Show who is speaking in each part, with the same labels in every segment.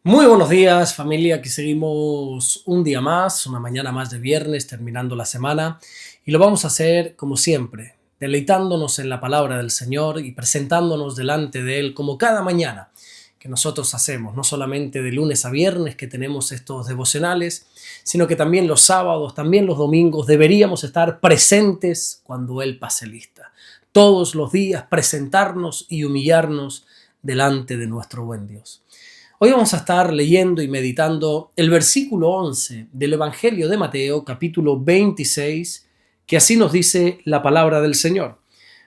Speaker 1: Muy buenos días, familia. Aquí seguimos un día más, una mañana más de viernes, terminando la semana, y lo vamos a hacer como siempre, deleitándonos en la palabra del Señor y presentándonos delante de Él como cada mañana que nosotros hacemos, no solamente de lunes a viernes que tenemos estos devocionales, sino que también los sábados, también los domingos deberíamos estar presentes cuando Él pase lista. Todos los días presentarnos y humillarnos delante de nuestro buen Dios. Hoy vamos a estar leyendo y meditando el versículo 11 del Evangelio de Mateo, capítulo 26, que así nos dice la palabra del Señor.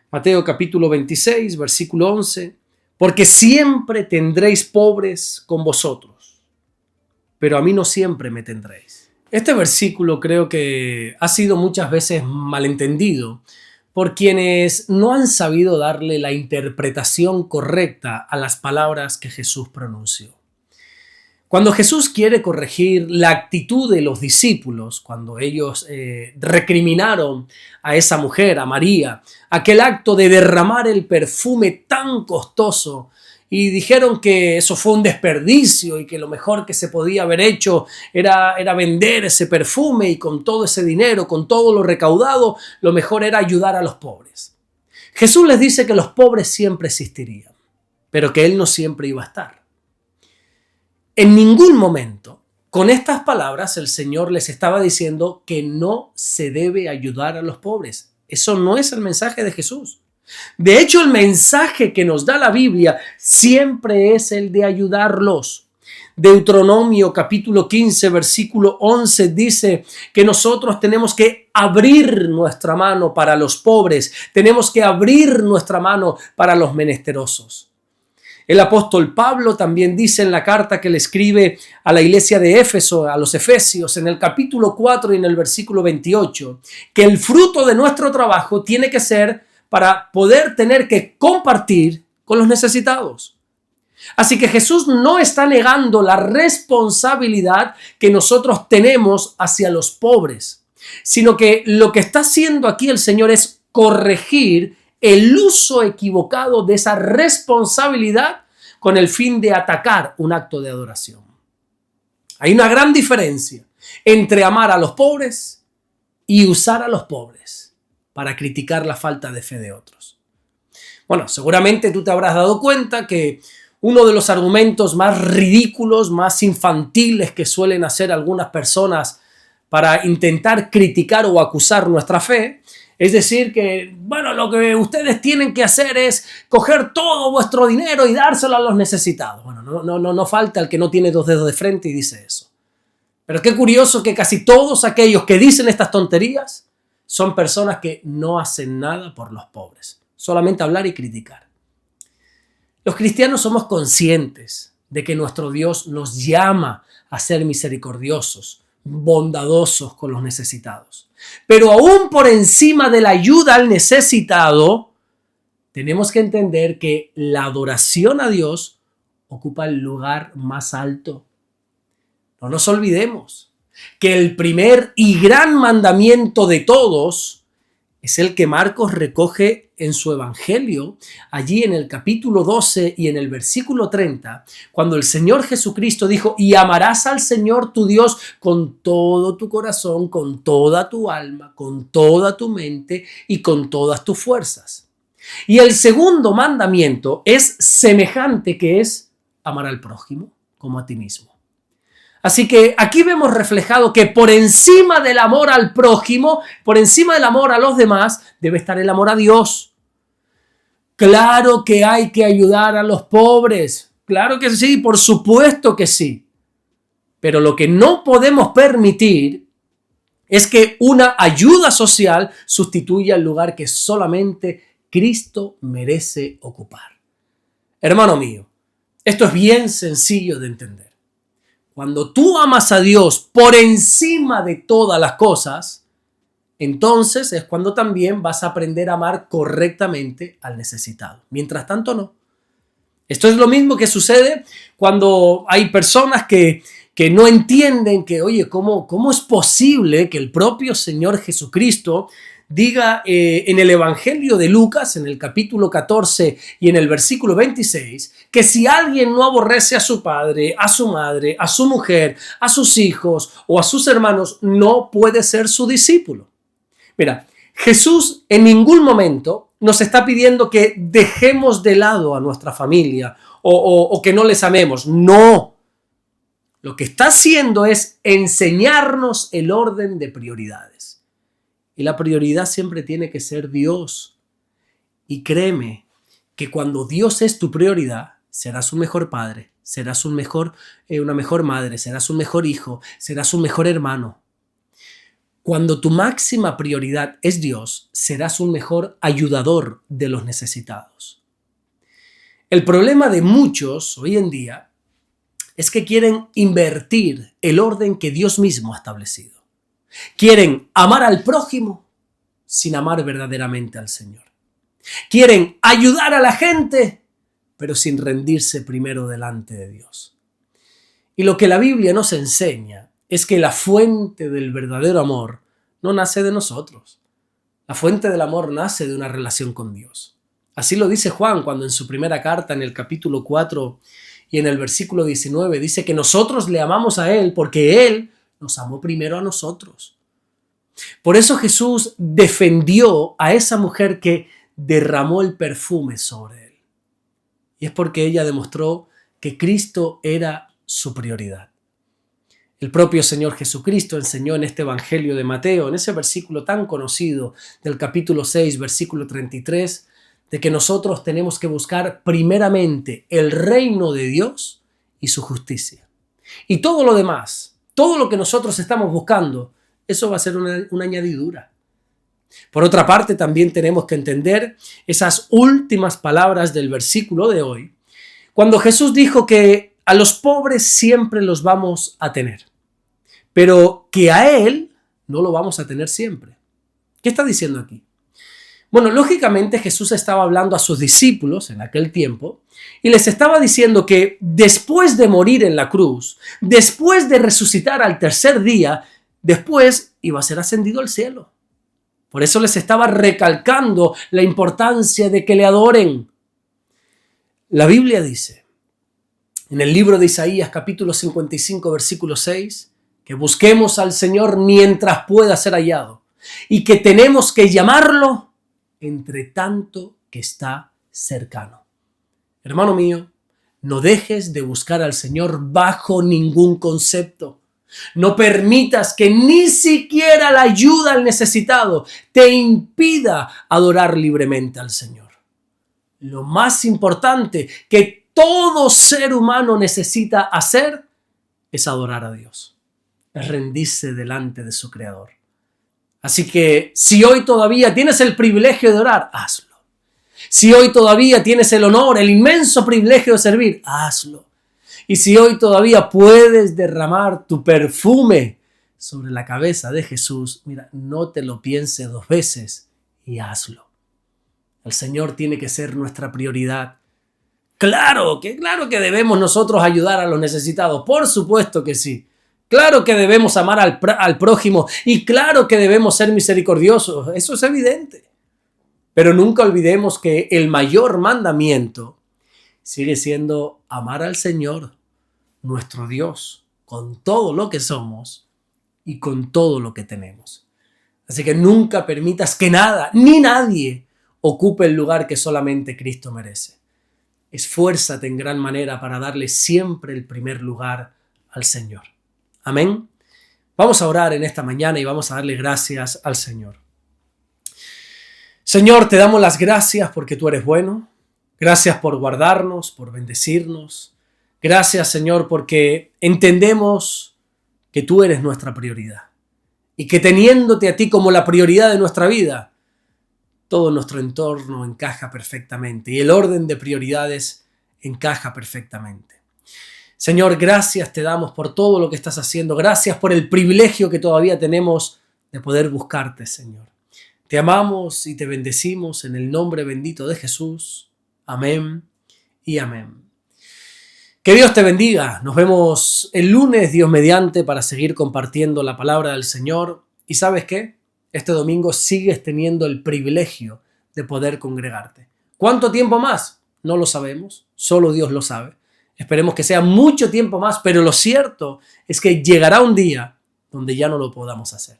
Speaker 1: Mateo capítulo 26, versículo 11, porque siempre tendréis pobres con vosotros, pero a mí no siempre me tendréis. Este versículo creo que ha sido muchas veces malentendido por quienes no han sabido darle la interpretación correcta a las palabras que Jesús pronunció. Cuando Jesús quiere corregir la actitud de los discípulos, cuando ellos recriminaron a esa mujer, a María, aquel acto de derramar el perfume tan costoso y dijeron que eso fue un desperdicio y que lo mejor que se podía haber hecho era vender ese perfume y con todo ese dinero, con todo lo recaudado, lo mejor era ayudar a los pobres. Jesús les dice que los pobres siempre existirían, pero que Él no siempre iba a estar. En ningún momento, con estas palabras, el Señor les estaba diciendo que no se debe ayudar a los pobres. Eso no es el mensaje de Jesús. De hecho, el mensaje que nos da la Biblia siempre es el de ayudarlos. Deuteronomio capítulo 15, versículo 11 dice que nosotros tenemos que abrir nuestra mano para los pobres, tenemos que abrir nuestra mano para los menesterosos. El apóstol Pablo también dice en la carta que le escribe a la iglesia de Éfeso, a los Efesios, en el capítulo 4 y en el versículo 28, que el fruto de nuestro trabajo tiene que ser para poder tener que compartir con los necesitados. Así que Jesús no está negando la responsabilidad que nosotros tenemos hacia los pobres, sino que lo que está haciendo aquí el Señor es corregir el uso equivocado de esa responsabilidad con el fin de atacar un acto de adoración. Hay una gran diferencia entre amar a los pobres y usar a los pobres para criticar la falta de fe de otros. Bueno, seguramente tú te habrás dado cuenta que uno de los argumentos más ridículos, más infantiles que suelen hacer algunas personas para intentar criticar o acusar nuestra fe, es decir que, bueno, lo que ustedes tienen que hacer es coger todo vuestro dinero y dárselo a los necesitados. Bueno, no falta el que no tiene dos dedos de frente y dice eso. Pero qué curioso que casi todos aquellos que dicen estas tonterías son personas que no hacen nada por los pobres. Solamente hablar y criticar. Los cristianos somos conscientes de que nuestro Dios nos llama a ser misericordiosos, bondadosos con los necesitados. Pero aún por encima de la ayuda al necesitado, tenemos que entender que la adoración a Dios ocupa el lugar más alto. No nos olvidemos que el primer y gran mandamiento de todos es el que Marcos recoge en su evangelio, allí en el capítulo 12 y en el versículo 30, cuando el Señor Jesucristo dijo, y amarás al Señor tu Dios con todo tu corazón, con toda tu alma, con toda tu mente y con todas tus fuerzas. Y el segundo mandamiento es semejante, que es amar al prójimo como a ti mismo. Así que aquí vemos reflejado que por encima del amor al prójimo, por encima del amor a los demás, debe estar el amor a Dios. Claro que hay que ayudar a los pobres. Claro que sí, por supuesto que sí. Pero lo que no podemos permitir es que una ayuda social sustituya el lugar que solamente Cristo merece ocupar. Hermano mío, esto es bien sencillo de entender. Cuando tú amas a Dios por encima de todas las cosas, entonces es cuando también vas a aprender a amar correctamente al necesitado. Mientras tanto, no. Esto es lo mismo que sucede cuando hay personas que no entienden que, oye, ¿cómo es posible que el propio Señor Jesucristo diga en el Evangelio de Lucas, en el capítulo 14 y en el versículo 26, que si alguien no aborrece a su padre, a su madre, a su mujer, a sus hijos o a sus hermanos, no puede ser su discípulo. Mira, Jesús en ningún momento nos está pidiendo que dejemos de lado a nuestra familia o que no les amemos. No. Lo que está haciendo es enseñarnos el orden de prioridades. Y la prioridad siempre tiene que ser Dios. Y créeme que cuando Dios es tu prioridad, serás un mejor padre, serás una mejor madre, serás un mejor hijo, serás un mejor hermano. Cuando tu máxima prioridad es Dios, serás un mejor ayudador de los necesitados. El problema de muchos hoy en día es que quieren invertir el orden que Dios mismo ha establecido. Quieren amar al prójimo sin amar verdaderamente al Señor. Quieren ayudar a la gente, pero sin rendirse primero delante de Dios. Y lo que la Biblia nos enseña es que la fuente del verdadero amor no nace de nosotros. La fuente del amor nace de una relación con Dios. Así lo dice Juan cuando en su primera carta, en el capítulo 4 y en el versículo 19, dice que nosotros le amamos a Él porque Él nos amó primero a nosotros. Por eso Jesús defendió a esa mujer que derramó el perfume sobre Él. Y es porque ella demostró que Cristo era su prioridad. El propio Señor Jesucristo enseñó en este Evangelio de Mateo, en ese versículo tan conocido del capítulo 6, versículo 33, de que nosotros tenemos que buscar primeramente el reino de Dios y su justicia. Y todo lo demás, todo lo que nosotros estamos buscando, eso va a ser una añadidura. Por otra parte, también tenemos que entender esas últimas palabras del versículo de hoy, cuando Jesús dijo que a los pobres siempre los vamos a tener, pero que a Él no lo vamos a tener siempre. ¿Qué está diciendo aquí? Bueno, lógicamente Jesús estaba hablando a sus discípulos en aquel tiempo y les estaba diciendo que después de morir en la cruz, después de resucitar al tercer día, después iba a ser ascendido al cielo. Por eso les estaba recalcando la importancia de que le adoren. La Biblia dice, en el libro de Isaías, capítulo 55, versículo 6, que busquemos al Señor mientras pueda ser hallado y que tenemos que llamarlo entre tanto que está cercano. Hermano mío, no dejes de buscar al Señor bajo ningún concepto. No permitas que ni siquiera la ayuda al necesitado te impida adorar libremente al Señor. Lo más importante que todo ser humano necesita hacer es adorar a Dios, es rendirse delante de su Creador. Así que si hoy todavía tienes el privilegio de orar, hazlo. Si hoy todavía tienes el honor, el inmenso privilegio de servir, hazlo. Y si hoy todavía puedes derramar tu perfume sobre la cabeza de Jesús, mira, no te lo pienses dos veces y hazlo. El Señor tiene que ser nuestra prioridad. Claro que debemos nosotros ayudar a los necesitados, por supuesto que sí. Claro que debemos amar al prójimo y claro que debemos ser misericordiosos, eso es evidente. Pero nunca olvidemos que el mayor mandamiento sigue siendo amar al Señor, nuestro Dios, con todo lo que somos y con todo lo que tenemos. Así que nunca permitas que nada ni nadie ocupe el lugar que solamente Cristo merece. Esfuérzate en gran manera para darle siempre el primer lugar al Señor. Amén. Vamos a orar en esta mañana y vamos a darle gracias al Señor. Señor, te damos las gracias porque tú eres bueno. Gracias por guardarnos, por bendecirnos. Gracias, Señor, porque entendemos que tú eres nuestra prioridad y que teniéndote a ti como la prioridad de nuestra vida, todo nuestro entorno encaja perfectamente y el orden de prioridades encaja perfectamente. Señor, gracias te damos por todo lo que estás haciendo. Gracias por el privilegio que todavía tenemos de poder buscarte, Señor. Te amamos y te bendecimos en el nombre bendito de Jesús. Amén y amén. Que Dios te bendiga. Nos vemos el lunes, Dios mediante, para seguir compartiendo la palabra del Señor. ¿Y sabes qué? este domingo sigues teniendo el privilegio de poder congregarte. ¿Cuánto tiempo más? No lo sabemos, solo Dios lo sabe. Esperemos que sea mucho tiempo más, pero lo cierto es que llegará un día donde ya no lo podamos hacer,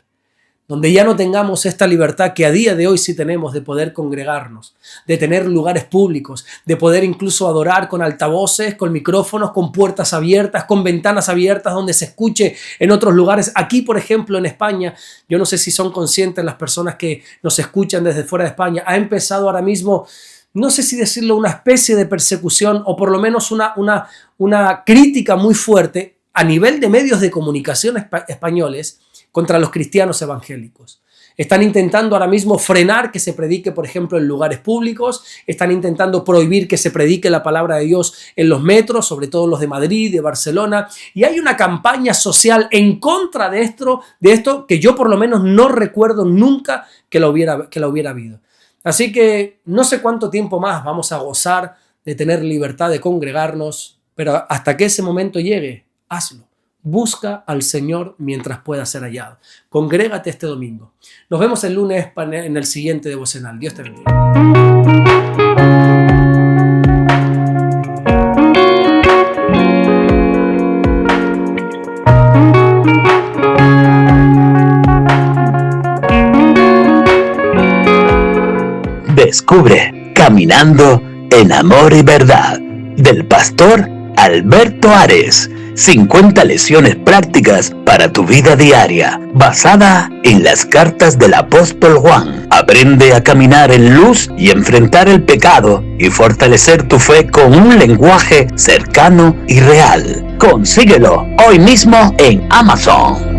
Speaker 1: donde ya no tengamos esta libertad que a día de hoy sí tenemos de poder congregarnos, de tener lugares públicos, de poder incluso adorar con altavoces, con micrófonos, con puertas abiertas, con ventanas abiertas, donde se escuche en otros lugares. Aquí, por ejemplo, en España, yo no sé si son conscientes las personas que nos escuchan desde fuera de España, ha empezado ahora mismo, no sé si decirlo, una especie de persecución o por lo menos una crítica muy fuerte a nivel de medios de comunicación españoles contra los cristianos evangélicos. Están intentando ahora mismo frenar que se predique, por ejemplo, en lugares públicos, están intentando prohibir que se predique la palabra de Dios en los metros, sobre todo los de Madrid, de Barcelona, y hay una campaña social en contra de esto que yo por lo menos no recuerdo nunca que la hubiera habido. Así que no sé cuánto tiempo más vamos a gozar de tener libertad de congregarnos, pero hasta que ese momento llegue, hazlo. Busca al Señor mientras pueda ser hallado. Congrégate este domingo. Nos vemos el lunes en el siguiente devocional. Dios te bendiga.
Speaker 2: Descubre Caminando en Amor y Verdad del pastor Alberto Ares. 50 lecciones prácticas para tu vida diaria, basada en las cartas del apóstol Juan. Aprende a caminar en luz y enfrentar el pecado y fortalecer tu fe con un lenguaje cercano y real. Consíguelo hoy mismo en Amazon.